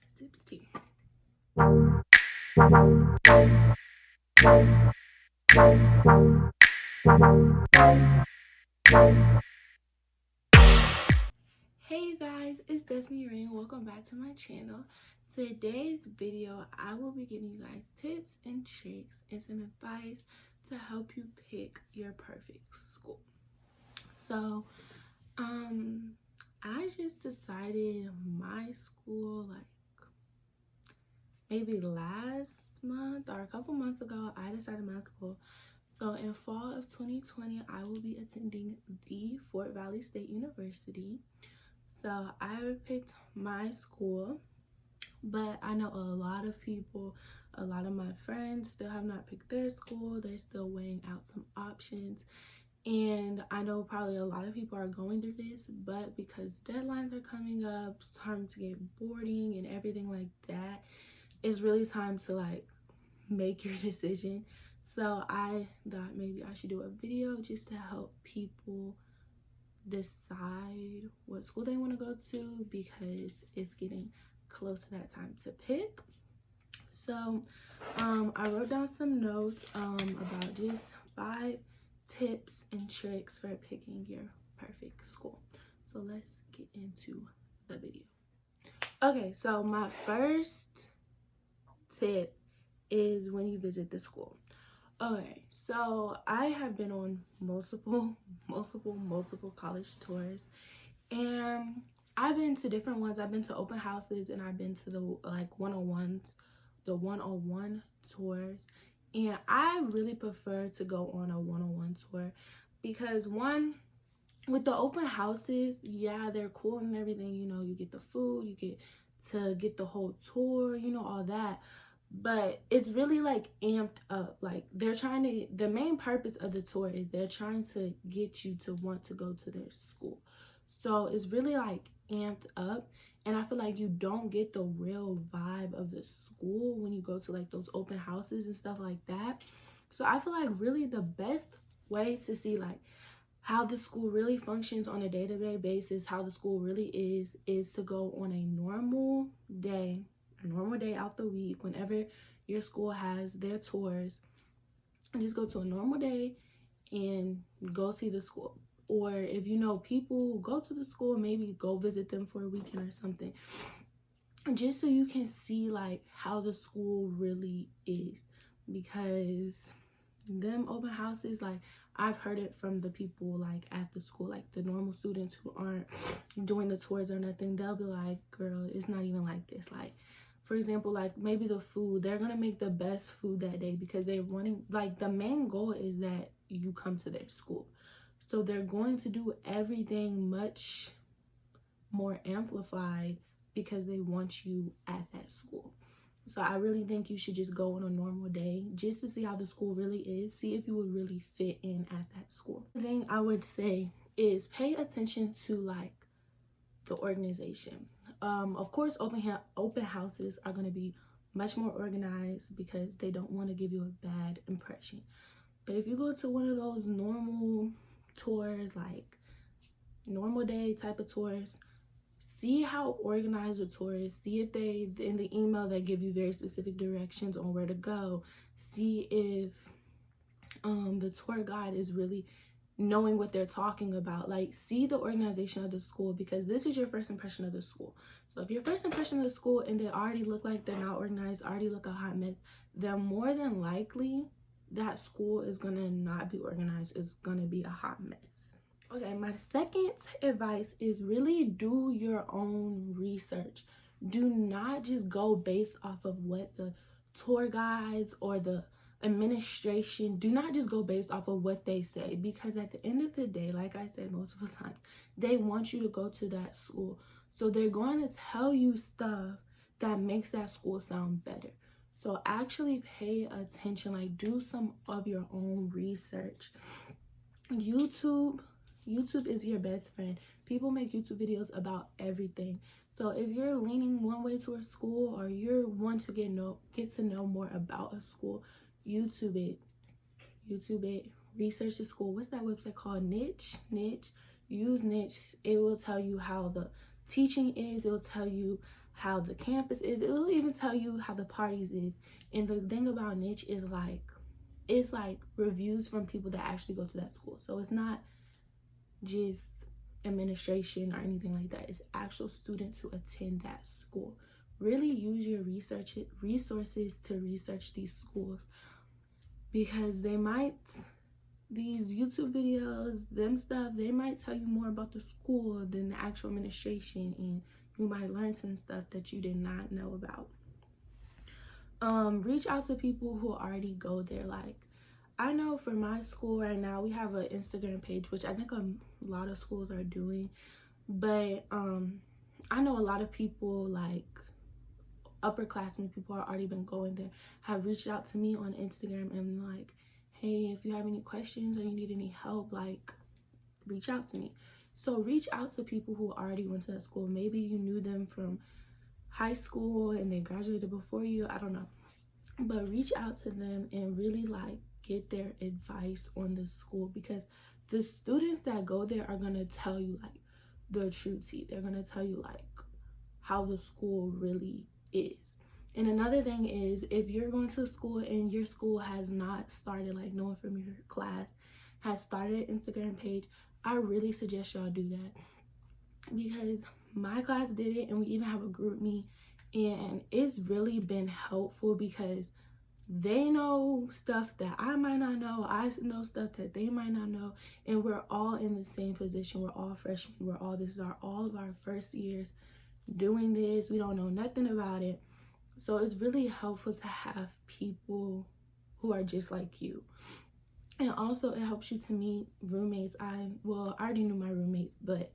sips tea. Hey you guys, it's Destiny Rain. Welcome back to my channel. Today's video, I will be giving you guys tips and tricks and some advice to help you pick your perfect school. So, I just decided my school like maybe last month or a couple months ago. I decided my school. So in fall of 2020, I will be attending the Fort Valley State University. So I picked my school, but I know a lot of people, a lot of my friends still have not picked their school. They're still weighing out some options. And I know probably a lot of people are going through this, but because deadlines are coming up, it's time to get boarding and everything like that, it's really time to like make your decision. So I thought maybe I should do a video just to help people decide what school they want to go to, because it's getting close to that time to pick. So I wrote down some notes about just 5 tips and tricks for picking your perfect school. So let's get into the video. Okay, so my first tip is when you visit the school. Okay, so I have been on multiple college tours, and I've been to different ones. I've been to open houses, and I've been to the like one-on-ones, the one-on-one tours. And I really prefer to go on a one-on-one tour because, one, with the open houses, yeah, they're cool and everything, you know, you get the food, you get to get the whole tour, you know, all that. But it's really like amped up. Like they're trying to, the main purpose of the tour is they're trying to get you to want to go to their school. So it's really like amped up, and I feel like you don't get the real vibe of the school when you go to like those open houses and stuff like that. So I feel like really the best way to see like how the school really functions on a day-to-day basis, how the school really is to go on a normal day out the week, whenever your school has their tours, and just go to a normal day and go see the school. Or if you know people who go to the school, maybe go visit them for a weekend or something, just so you can see like how the school really is. Because them open houses, like I've heard it from the people like at the school, like the normal students who aren't doing the tours or nothing, they'll be like, girl, it's not even like this. Like, for example, like maybe the food, they're gonna make the best food that day because they're wanting, like the main goal is that you come to their school. So they're going to do everything much more amplified because they want you at that school. So I really think you should just go on a normal day just to see how the school really is, see if you would really fit in at that school. The thing I would say is pay attention to like the organization. Of course, open houses are going to be much more organized because they don't want to give you a bad impression. But if you go to one of those normal tours, like normal day type of tours, see how organized the tour is. See if they, in the email, they give you very specific directions on where to go. See if the tour guide is really knowing what they're talking about. Like, see the organization of the school, because this is your first impression of the school. So if your first impression of the school and they already look like they're not organized, already look a hot mess, then more than likely that school is gonna not be organized. It's gonna be a hot mess. Okay, my second advice is really do your own research. Do not just go based off of what the tour guides or the administration, do not just go based off of what they say, because at the end of the day, like I said multiple times, they want you to go to that school. So they're going to tell you stuff that makes that school sound better. So actually pay attention, like do some of your own research. YouTube is your best friend. People make YouTube videos about everything. So if you're leaning one way to a school, or you want to get to know more about a school, YouTube it, research the school. What's that website called? Niche. Use Niche. It will tell you how the teaching is. It will tell you how the campus is. It will even tell you how the parties is. And the thing about niche is like, it's like reviews from people that actually go to that school. So it's not just administration or anything like that. It's actual students who attend that school. Really use your resources to research these schools, because they might, these YouTube videos, they might tell you more about the school than the actual administration, and you might learn some stuff that you did not know about. Reach out to people who already go there. Like, I know for my school right now, we have an Instagram page, which I think a lot of schools are doing, but I know a lot of people, like upperclassmen, people who have already been going there, have reached out to me on Instagram and like, hey, if you have any questions or you need any help, like, reach out to me. So reach out to people who already went to that school. Maybe you knew them from high school and they graduated before you, I don't know, but reach out to them and really like get their advice on the school, because the students that go there are gonna tell you like the true tea. They're gonna tell you like how the school really is. And another thing is, if you're going to school and your school has not started, like no one from your class has started an Instagram page, I really suggest y'all do that, because my class did it and we even have a group me, and it's really been helpful because they know stuff that I might not know, I know stuff that they might not know, and we're all in the same position. We're all freshmen, this is all of our first years doing this. We don't know nothing about it, so it's really helpful to have people who are just like you. And also it helps you to meet roommates. I already knew my roommates, but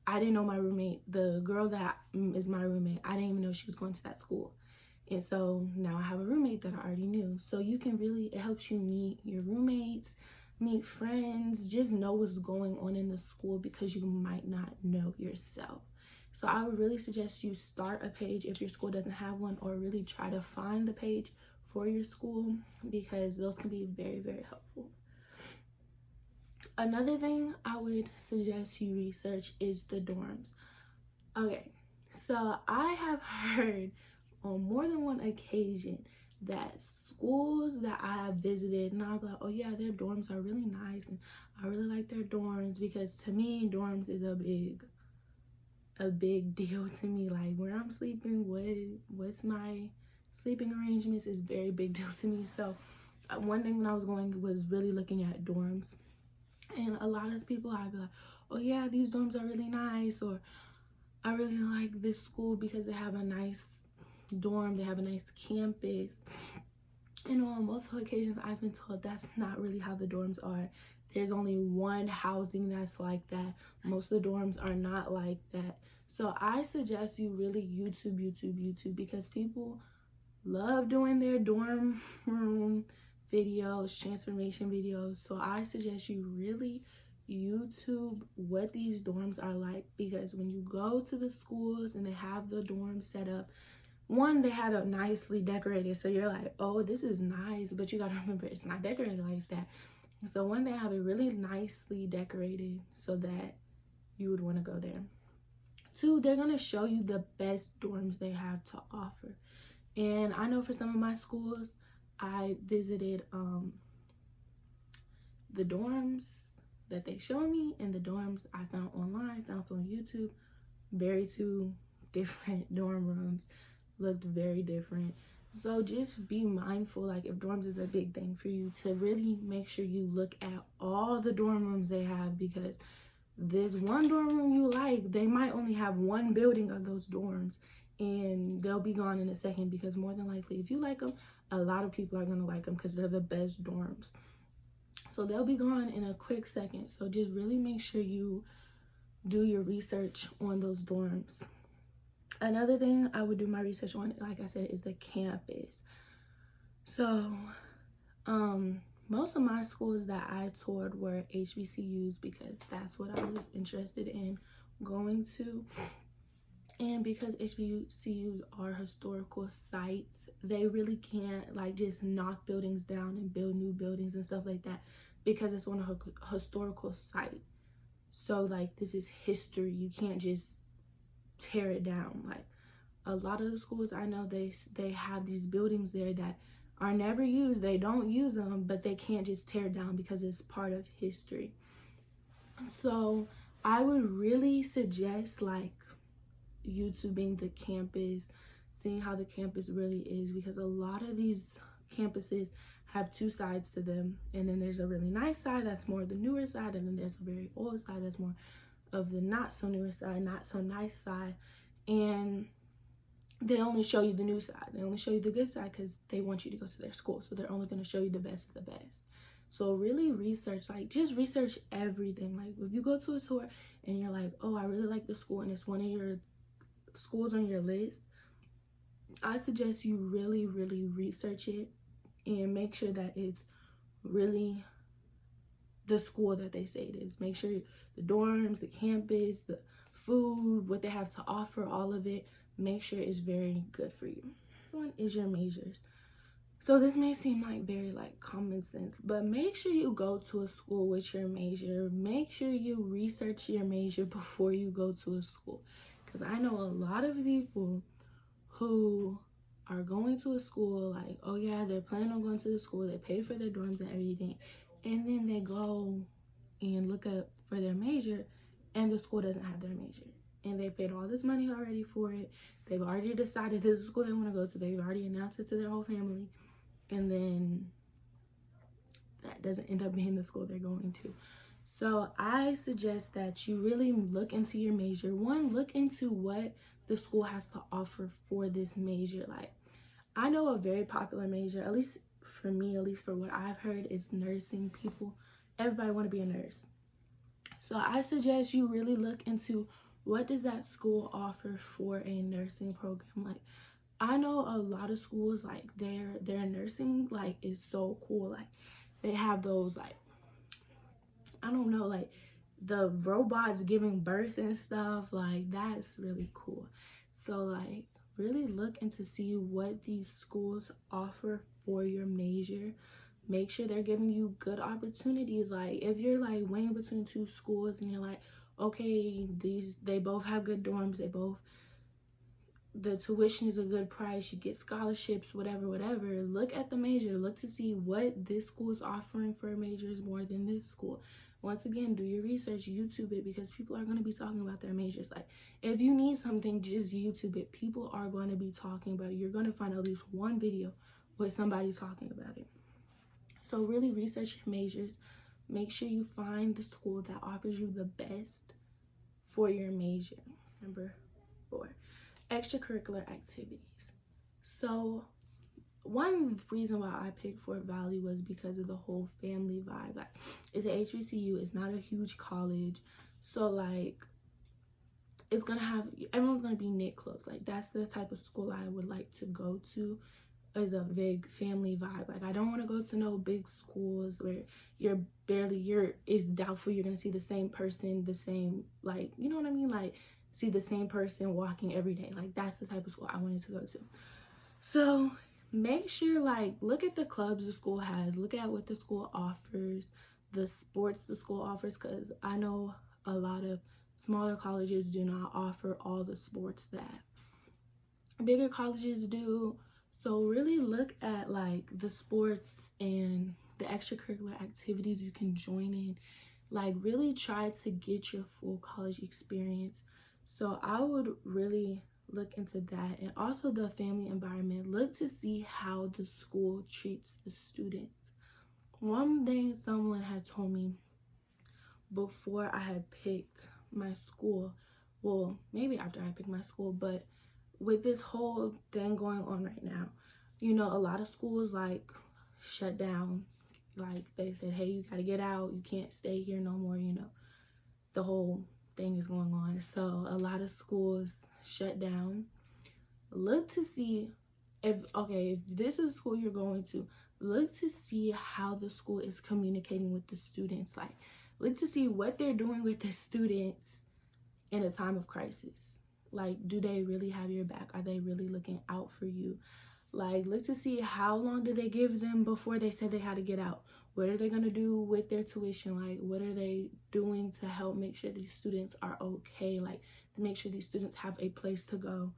I didn't know my roommate, the girl that is my roommate, I didn't even know she was going to that school. And so now I have a roommate that I already knew. So you can really, it helps you meet your roommates, meet friends, just know what's going on in the school, because you might not know yourself. So I would really suggest you start a page if your school doesn't have one, or really try to find the page for your school, because those can be very, very helpful. Another thing I would suggest you research is the dorms. Okay, so I have heard on more than one occasion that schools that I have visited, and I'll be like, oh yeah, their dorms are really nice and I really like their dorms, because to me, dorms is a big deal to me. Like, where I'm sleeping, what's my sleeping arrangements is very big deal to me. So one thing when I was going was really looking at dorms, and a lot of people, I'd be like, oh yeah, these dorms are really nice, or I really like this school because they have a nice dorm, they have a nice campus. And on multiple occasions I've been told that's not really how the dorms are. There's only one housing that's like that. Most of the dorms are not like that. So I suggest you really YouTube, because people love doing their dorm room videos, transformation videos. So I suggest you really YouTube what these dorms are like, because when you go to the schools and they have the dorms set up, one, they have it nicely decorated, so you're like, oh, this is nice, but you gotta remember it's not decorated like that. So one, they have it really nicely decorated so that you would want to go there. Two, they're gonna show you the best dorms they have to offer. And I know for some of my schools, I visited the dorms that they showed me and the dorms I found online, found on YouTube. Very two different dorm rooms, looked very different. So just be mindful, like if dorms is a big thing for you, to really make sure you look at all the dorm rooms they have, because this one dorm room you like, they might only have one building of those dorms and they'll be gone in a second, because more than likely if you like them, a lot of people are going to like them because they're the best dorms. So they'll be gone in a quick second. So just really make sure you do your research on those dorms. Another thing I would do my research on, like I said, is the campus. So most of my schools that I toured were HBCUs, because that's what I was interested in going to. And because HBCUs are historical sites, they really can't like just knock buildings down and build new buildings and stuff like that, because it's on a historical site. So like, this is history. You can't just tear it down. Like a lot of the schools I know, they have these buildings there that are never used. They don't use them, but they can't just tear it down because it's part of history. So I would really suggest like YouTubing the campus, seeing how the campus really is, because a lot of these campuses have two sides to them, and then there's a really nice side that's more the newer side, and then there's a very old side that's more of the not so newer side, not so nice side. And they only show you the new side, they only show you the good side because they want you to go to their school, so they're only going to show you the best of the best. So really research, like just research everything. Like if you go to a tour and you're like, oh, I really like the school, and it's one of your schools on your list, I suggest you really research it and make sure that it's really the school that they say it is. Make sure the dorms, the campus, the food, what they have to offer, all of it, make sure it's very good for you. This one is your majors. So this may seem like very like common sense, but make sure you go to a school with your major. Make sure you research your major before you go to a school, because I know a lot of people who are going to a school like, oh yeah, they're planning on going to the school, they pay for their dorms and everything, and then they go and look up for their major and the school doesn't have their major, and they paid all this money already for it. They've already decided this is the school they want to go to, they've already announced it to their whole family, and then that doesn't end up being the school they're going to. So I suggest that you really look into your major. One, look into what the school has to offer for this major. Like, I know a very popular major, at least for me, at least for what I've heard, is nursing. People, everybody want to be a nurse. So I suggest you really look into what does that school offer for a nursing program. Like, I know a lot of schools, like their nursing like is so cool. Like they have those, like, I don't know, like the robots giving birth and stuff. Like that's really cool. So like really look into see what these schools offer for your major. Make sure they're giving you good opportunities. Like if you're like weighing between two schools and you're like, okay, they both have good dorms, the tuition is a good price, you get scholarships, whatever, look at the major. Look to see what this school is offering for majors more than this school. Once again, do your research, YouTube it, because people are going to be talking about their majors. Like if you need something, just YouTube it. People are going to be talking about it. You're going to find at least one video with somebody talking about it. So really research your majors. Make sure you find the school that offers you the best for your major. Number 4, extracurricular activities. So one reason why I picked Fort Valley was because of the whole family vibe. Like it's an HBCU, it's not a huge college, so like it's gonna have, everyone's gonna be knit close. Like that's the type of school I would like to go to, is a big family vibe. Like I don't want to go to no big schools where it's doubtful you're gonna see the same person, the same, like, you know what I mean, like see the same person walking every day. Like that's the type of school I wanted to go to. So make sure, like, look at the clubs the school has, look at what the school offers, the sports the school offers, because I know a lot of smaller colleges do not offer all the sports that bigger colleges do. So really look at like the sports and the extracurricular activities you can join in. Like really try to get your full college experience. So I would really look into that. And also the family environment. Look to see how the school treats the students. One thing someone had told me before I had picked my school, well, maybe after I picked my school, but with this whole thing going on right now, you know, a lot of schools like shut down. Like they said, hey, you gotta get out, you can't stay here no more, you know, the whole thing is going on. So a lot of schools shut down. Look to see if this is a school you're going to, look to see how the school is communicating with the students. Like look to see what they're doing with the students in a time of crisis. Like, do they really have your back? Are they really looking out for you? Like, look to see how long did they give them before they said they had to get out? What are they going to do with their tuition? Like, what are they doing to help make sure these students are okay? Like, to make sure these students have a place to go.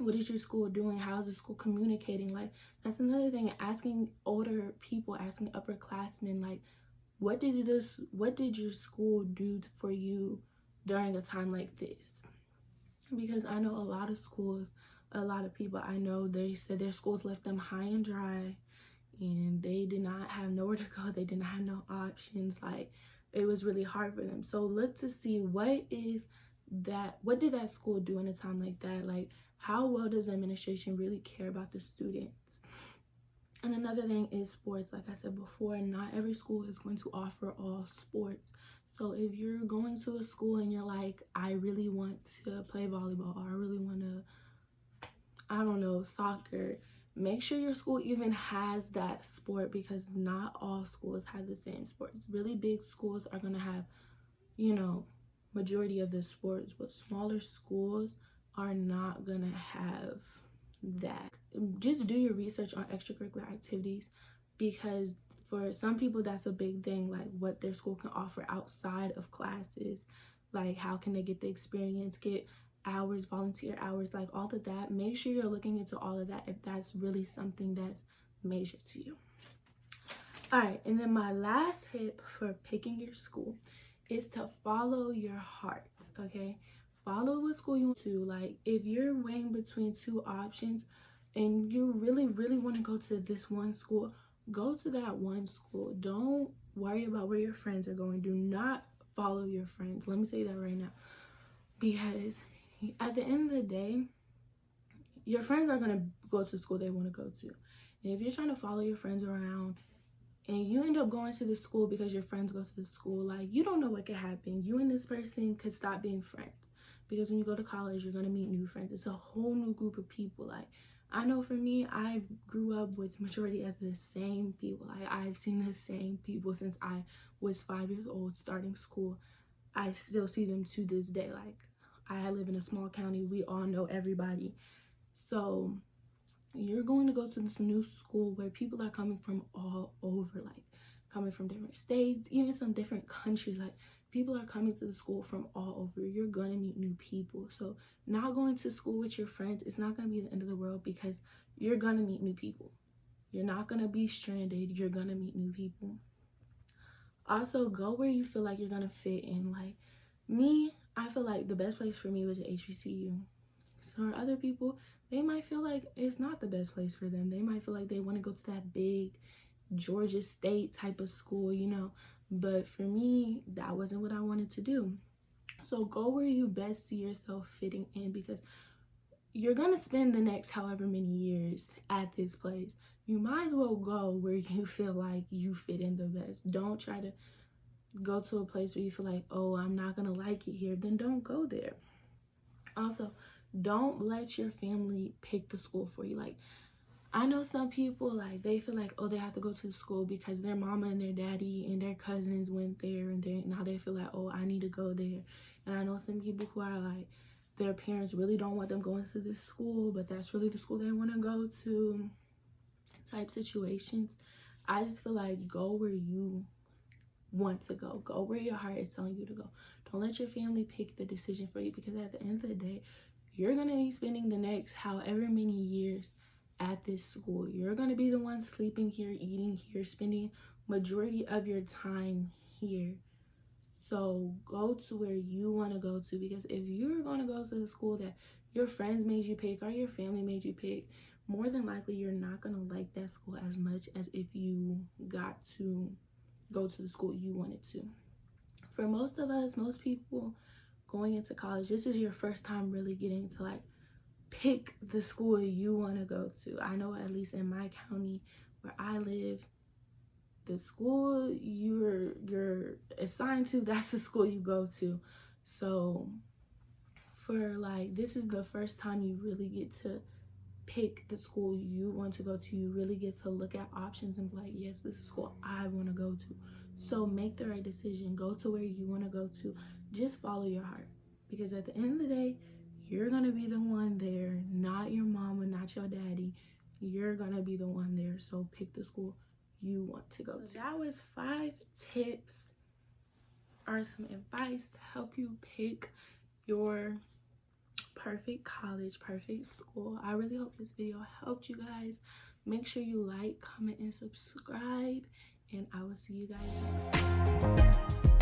what is your school doing? How's the school communicating? Like, that's another thing. Asking older people, asking upperclassmen, like, what did your school do for you during a time like this? Because I know a lot of schools, a lot of people I know, they said their schools left them high and dry, and they did not have nowhere to go. They did not have no options. Like, it was really hard for them. So look to see what did that school do in a time like that? Like, how well does the administration really care about the students? And another thing is sports. Like I said before, not every school is going to offer all sports. So if you're going to a school and you're like, I really want to play volleyball, or I really want to, I don't know, soccer, make sure your school even has that sport, because not all schools have the same sports. Really big schools are going to have, you know, majority of the sports, but smaller schools are not going to have that. Just do your research on extracurricular activities, because for some people that's a big thing, like what their school can offer outside of classes. Like, how can they get the experience, get hours, volunteer hours, like all of that. Make sure you're looking into all of that if that's really something that's major to you. All right, and then my last tip for picking your school is to follow your heart. Okay, follow what school you want to. Like, if you're weighing between two options and you really want to go to this one school, go to that one school. Don't worry about where your friends are going. Do not follow your friends. Let me say that right now, because at the end of the day, your friends are going to go to school they want to go to. And if you're trying to follow your friends around and you end up going to the school because your friends go to the school, like, you don't know what could happen. You and this person could stop being friends, because when you go to college, you're going to meet new friends. It's a whole new group of people. Like, I know for me, I grew up with majority of the same people. Like, I've seen the same people since I was 5 years old starting school. I still see them to this day. Like, I live in a small county. We all know everybody. So you're going to go to this new school where people are coming from all over, like coming from different states, even some different countries. Like, people are coming to the school from all over. You're going to meet new people. So not going to school with your friends, it's not going to be the end of the world, because you're going to meet new people. You're not going to be stranded. You're going to meet new people. Also, go where you feel like you're going to fit in. Like me, I feel like the best place for me was at HBCU. So other people, they might feel like it's not the best place for them. They might feel like they want to go to that big Georgia State type of school, you know. But for me, that wasn't what I wanted to do. So go where you best see yourself fitting in, because you're going to spend the next however many years at this place. You might as well go where you feel like you fit in the best. Don't try to go to a place where you feel like, oh, I'm not going to like it here. Then don't go there. Also, don't let your family pick the school for you. Like, I know some people, like, they feel like, oh, they have to go to the school because their mama and their daddy and their cousins went there, and now they feel like, oh, I need to go there. And I know some people who are like, their parents really don't want them going to this school, but that's really the school they want to go to, type situations. I just feel like, go where you want to go. Go where your heart is telling you to go. Don't let your family pick the decision for you, because at the end of the day, you're going to be spending the next however many years at this school. You're going to be the one sleeping here, eating here, spending majority of your time here. So go to where you want to go to, because if you're going to go to the school that your friends made you pick or your family made you pick, more than likely you're not going to like that school as much as if you got to go to the school you wanted to. For most of us, most people going into college, this is your first time really getting to like pick the school you want to go to. I know, at least in my county where I live, the school you're assigned to, that's the school you go to. So for like, this is the first time you really get to pick the school you want to go to. You really get to look at options and be like, yes, this is school I want to go to. So make the right decision. Go to where you want to go to. Just follow your heart, because at the end of the day, you're going to be the one there, not your mama, not your daddy. You're going to be the one there. So pick the school you want to go to. That was 5 tips or some advice to help you pick your perfect college, perfect school. I really hope this video helped you guys. Make sure you like, comment, and subscribe, and I will see you guys next time.